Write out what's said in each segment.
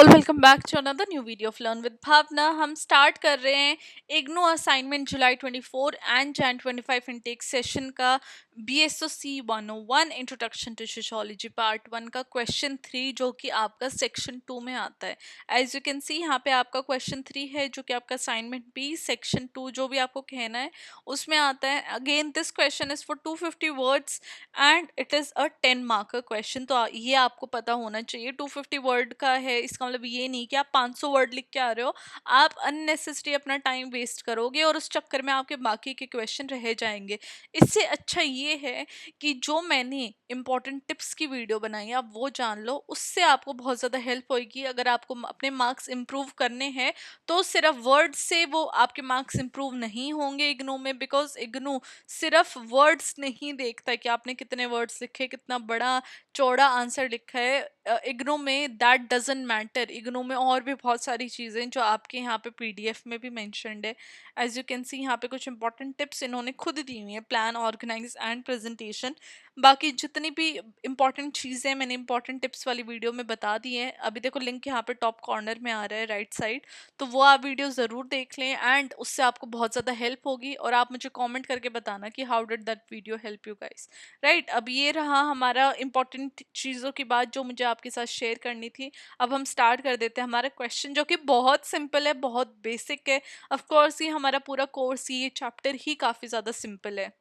All welcome back to another new video of learn with Bhavna. हम start कर रहे हैं IGNOU assignment July 24 and Jan 25 intake session का BSc 101 introduction to sociology part 1 का question 3 जो कि आपका सेक्शन 2 में आता है। एज यू कैन सी यहाँ पे आपका क्वेश्चन 3 है जो कि आपका असाइनमेंट बी सेक्शन 2 जो भी आपको कहना है उसमें आता है। Again this question is for 250 words and it is a 10 marker question. तो ये आपको पता होना चाहिए 250 वर्ड का है, इसका मतलब ये नहीं कि आप 500 वर्ड लिख के आ रहे हो, आप अननेसेसरी अपना टाइम वेस्ट करोगे और उस चक्कर में आपके बाकी के क्वेश्चन रह जाएंगे। इससे अच्छा ये है कि जो मैंने इंपॉर्टेंट टिप्स की वीडियो बनाई आप वो जान लो, उससे आपको बहुत ज़्यादा हेल्प होगी। अगर आपको अपने मार्क्स इंप्रूव करने हैं तो सिर्फ वर्ड से वो आपके मार्क्स इंप्रूव नहीं होंगे इग्नू में, बिकॉज इग्नू सिर्फ वर्ड्स नहीं देखता कि आपने कितने वर्ड्स लिखे, कितना बड़ा चौड़ा आंसर लिखा है। इग्नू में दैट डजंट मैटर। इग्नू में और भी बहुत सारी चीज़ें जो आपके यहाँ पे PDF में भी मेंशन्ड है। एज यू कैन सी यहाँ पे कुछ इंपॉर्टेंट टिप्स इन्होंने खुद दी हुई है, प्लान, ऑर्गेनाइज एंड प्रेजेंटेशन। बाकी जितनी भी इंपॉर्टेंट चीज़ें मैंने इंपॉर्टेंट टिप्स वाली वीडियो में बता दी है। अभी देखो लिंक यहाँ पे टॉप कॉर्नर में आ रहा है राइट साइड, तो वो आप वीडियो ज़रूर देख लें एंड उससे आपको बहुत ज़्यादा हेल्प होगी। और आप मुझे कमेंट करके बताना कि how did that video help you guys. Right, अब ये रहा हमारा इंपॉर्टेंट चीज़ों की बात जो मुझे आपके साथ शेयर करनी थी। अब हम स्टार्ट कर देते हैं हमारा क्वेश्चन जो कि बहुत सिंपल है, बहुत बेसिक है। ऑफ कोर्स ये हमारा पूरा कोर्स, ये चैप्टर ही काफ़ी ज़्यादा सिंपल है।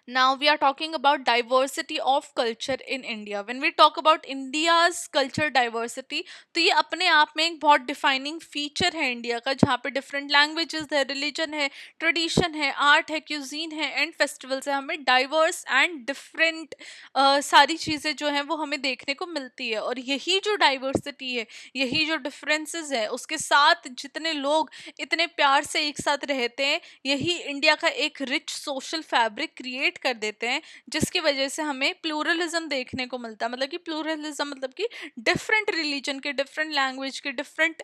Now we are talking about diversity of culture in India. When we talk about India's culture diversity, तो ये अपने आप में एक बहुत डिफाइनिंग फीचर है इंडिया का, जहाँ पे डिफरेंट लैंग्वेजेस है, रिलीजन है, ट्रेडिशन है, आर्ट है, क्यूजीन है एंड फेस्टिवल्स है। हमें डाइवर्स एंड डिफरेंट सारी चीज़ें जो हैं वो हमें देखने को मिलती है। और यही जो डाइवर्सिटी है, यही जो डिफरेंसेस है, उसके साथ जितने लोग इतने प्यार से एक साथ रहते हैं, यही इंडिया का एक रिच सोशल फैब्रिक क्रिएट कर देते हैं, जिसकी वजह से हमें प्लूरलिज्म देखने को मिलता है। मतलब कि प्लूरलिज्म मतलब कि डिफरेंट रिलीजन के, डिफरेंट लैंग्वेज के, डिफरेंट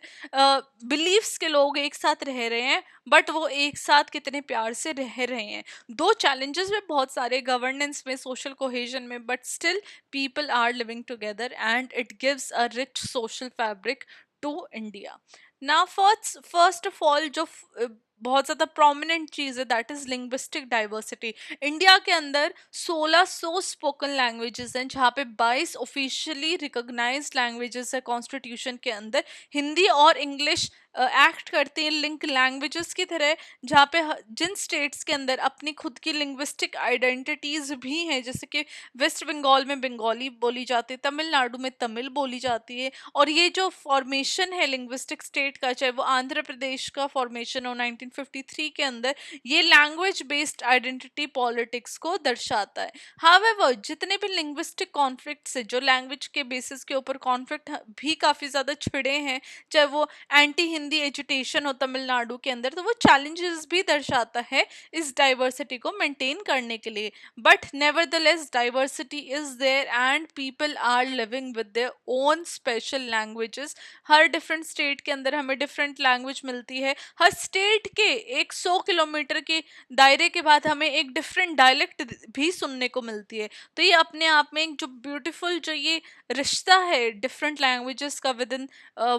बिलीव्स के लोग एक साथ रह रहे हैं, बट वो एक साथ कितने प्यार से रह रहे हैं। दो चैलेंजेस में बहुत सारे, गवर्नेंस में, सोशल कोहेजन में, but still people are living together and it gives a rich social fabric to India. ना फर्स्ट ऑफ ऑल जो बहुत ज़्यादा प्रोमिनेंट चीज़ है that is linguistic diversity. India के अंदर 1600 स्पोकन लैंग्वेजेस हैं, जहाँ पे 22 ऑफिशियली रिकॉग्नाइज्ड लैंग्वेजेस है कॉन्स्टिट्यूशन के अंदर। हिंदी और इंग्लिश एक्ट करती हैं लिंक लैंग्वेजेस की तरह, जहाँ पे जिन स्टेट्स के अंदर अपनी खुद की लिंग्विस्टिक आइडेंटिटीज़ भी हैं, जैसे कि वेस्ट बंगाल में बंगाली बोली जाती है, तमिलनाडु में तमिल बोली जाती है। और ये जो फॉर्मेशन है लिंग्विस्टिक स्टेट का, चाहे वो आंध्र प्रदेश का फॉर्मेशन हो 1953 के अंदर, ये लैंग्वेज बेस्ड आइडेंटिटी पॉलिटिक्स को दर्शाता है। हावेवर जितने भी लिंग्विस्टिक कॉन्फ्लिक्ट्स है, जो लैंग्वेज के बेसिस के ऊपर कॉन्फ्लिक्ट भी काफ़ी ज़्यादा छिड़े हैं, चाहे वो एंटी हिंदी एजुटेशन हो तमिलनाडु के अंदर, तो वो चैलेंजेस भी दर्शाता है इस डाइवर्सिटी को मेंटेन करने के लिए। But nevertheless diversity is there and people are living with their own special languages. हर डिफरेंट स्टेट के अंदर हमें डिफरेंट लैंग्वेज मिलती है। हर स्टेट के एक 100 किलोमीटर के दायरे के बाद हमें एक डिफरेंट डायलेक्ट भी सुनने को मिलती है। तो ये अपने आप में एक जो ब्यूटीफुल जो ये रिश्ता है डिफरेंट लैंग्वेजेस का विद इन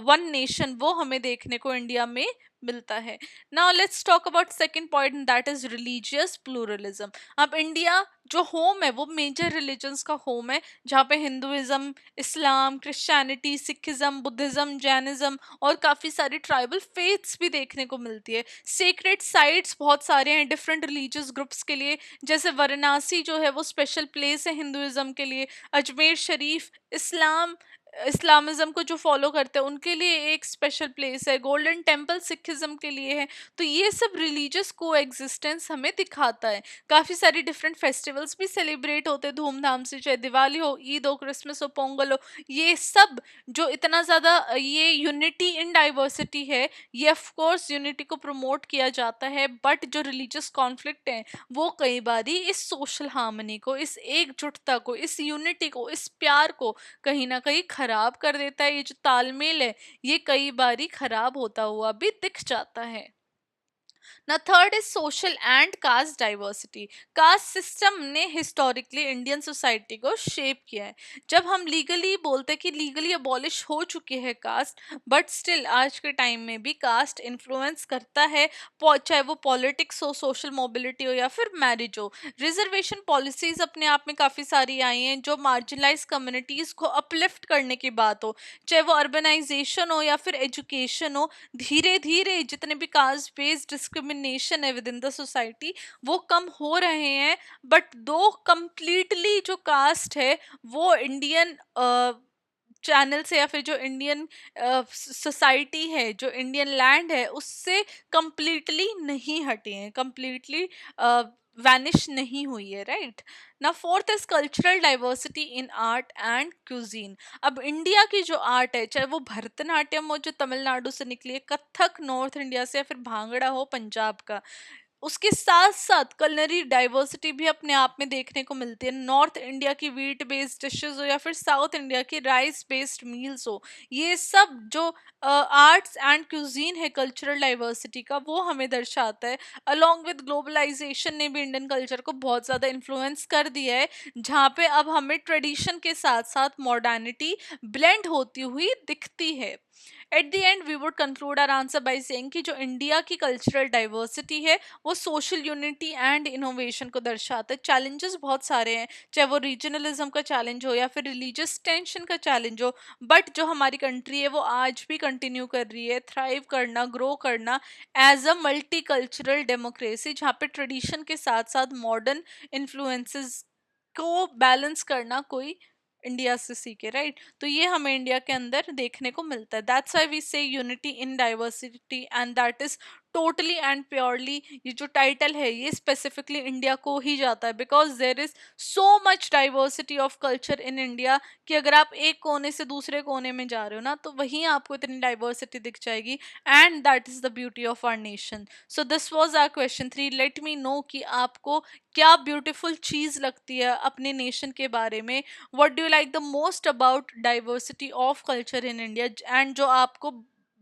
वन नेशन, वो हमें देखने को इंडिया में मिलता है। Now let's talk about second point that is religious pluralism. अब इंडिया जो होम है वो मेजर रिलीजन्स का होम है, जहाँ पे हिंदुइज्म, इस्लाम, क्रिश्चियनिटी, सिखिज्म, बुद्धिज्म, जैनिज्म और काफ़ी सारी ट्राइबल फेथ्स भी देखने को मिलती है। सेक्रेट साइट्स बहुत सारे हैं डिफरेंट रिलीजियस ग्रुप्स के लिए, जैसे वाराणसी जो है वो स्पेशल प्लेस है हिंदुइज्म के लिए। अजमेर शरीफ इस्लामिज्म को जो फॉलो करते हैं उनके लिए एक स्पेशल प्लेस है। गोल्डन टेम्पल सिखिज्म के लिए है। तो ये सब रिलीजियस को एग्जिस्टेंस हमें दिखाता है। काफ़ी सारी डिफरेंट फेस्टिवल्स भी सेलिब्रेट होते हैं धूमधाम से, चाहे दिवाली हो, ईद हो, क्रिसमस हो, पोंगल हो। ये सब जो इतना ज़्यादा ये यूनिटी इन डाइवर्सिटी है, ये ऑफ कोर्स यूनिटी को प्रमोट किया जाता है, बट जो रिलीजियस कॉन्फ्लिक्ट है वो कई बारी इस सोशल हार्मनी को, इस एकजुटता को, इस यूनिटी को, इस प्यार को कहीं ना कहीं खराब कर देता है। ये जो तालमेल है ये कई बारी खराब होता हुआ भी दिख जाता है। ना third is social and caste diversity. Caste system ने हिस्टोरिकली इंडियन सोसाइटी को शेप किया है। जब हम लीगली बोलते हैं कि लीगली अबॉलिश हो चुकी है कास्ट, बट स्टिल आज के टाइम में भी कास्ट इन्फ्लुएंस करता है, चाहे वो पॉलिटिक्स हो, सोशल मोबिलिटी हो, या फिर मैरिज हो। रिजर्वेशन पॉलिसीज अपने आप में काफ़ी सारी आई हैं जो मार्जिनलाइज कम्युनिटीज़ को अपलिफ्ट करने की बात हो, चाहे वो अर्बनाइजेशन हो या फिर एजुकेशन हो। धीरे धीरे जितने भी कास्ट बेस्ड डिस्क्रिमिनेशन है विद इन द सोसाइटी वो कम हो रहे हैं। बट दो कंप्लीटली जो कास्ट है वो इंडियन चैनल से या फिर जो इंडियन सोसाइटी है, जो इंडियन लैंड है, उससे कंप्लीटली नहीं हटे हैं, कंप्लीटली वैनिश नहीं हुई है, राइट। ना fourth is cultural diversity in art and cuisine. अब इंडिया की जो आर्ट है, चाहे वो भरतनाट्यम हो जो तमिलनाडु से निकली है, कथक नॉर्थ इंडिया से, या फिर भांगड़ा हो पंजाब का, उसके साथ साथ कलनरी डाइवर्सिटी भी अपने आप में देखने को मिलती है। नॉर्थ इंडिया की व्हीट बेस्ड डिशेस हो या फिर साउथ इंडिया की राइस बेस्ड मील्स हो, ये सब जो आर्ट्स एंड क्यूजीन है कल्चरल डाइवर्सिटी का, वो हमें दर्शाता है। अलोंग विद ग्लोबलाइजेशन ने भी इंडियन कल्चर को बहुत ज़्यादा इन्फ्लुएंस कर दिया है, जहाँ पे अब हमें ट्रेडिशन के साथ साथ मॉडर्निटी ब्लेंड होती हुई दिखती है। At the end we would conclude our answer by saying कि जो इंडिया की कल्चरल डाइवर्सिटी है वो सोशल यूनिटी एंड इनोवेशन को दर्शाता है। चैलेंजेस बहुत सारे हैं, चाहे वो रीजनलिज्म का चैलेंज हो या फिर रिलीजियस टेंशन का चैलेंज हो, बट जो हमारी कंट्री है वो आज भी कंटिन्यू कर रही है थ्राइव करना, ग्रो करना as a multicultural democracy, जहाँ पे ट्रेडिशन के साथ साथ मॉडर्न इन्फ्लुएंसेस को बैलेंस करना कोई इंडिया से सीखे, राइट। तो ये हमें इंडिया के अंदर देखने को मिलता है। दैट्स व्हाई वी से unity in diversity, and that is totally and purely, ये जो टाइटल है ये स्पेसिफिकली इंडिया को ही जाता है, because there is so much diversity of culture in India कि अगर आप एक कोने से दूसरे कोने में जा रहे हो ना, तो वहीं आपको इतनी डाइवर्सिटी दिख जाएगी, and that is the beauty of our nation. So this was our question 3। Let me know कि आपको क्या ब्यूटीफुल चीज लगती है अपने नेशन के बारे में। What do you like the most about diversity of culture in India, and जो आपको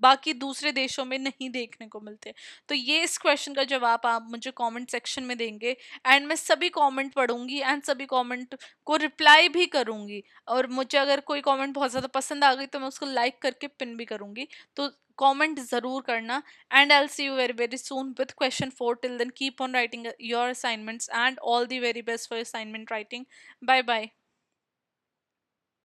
बाकी दूसरे देशों में नहीं देखने को मिलते। तो ये इस क्वेश्चन का जवाब आप मुझे कमेंट सेक्शन में देंगे, एंड मैं सभी कमेंट पढ़ूंगी एंड सभी कमेंट को रिप्लाई भी करूंगी। और मुझे अगर कोई कमेंट बहुत ज़्यादा पसंद आ गई तो मैं उसको लाइक करके पिन भी करूंगी। तो कमेंट ज़रूर करना, and I will see you very very soon with question 4। Till then keep on writing your assignments and all the very best for assignment writing. Bye bye.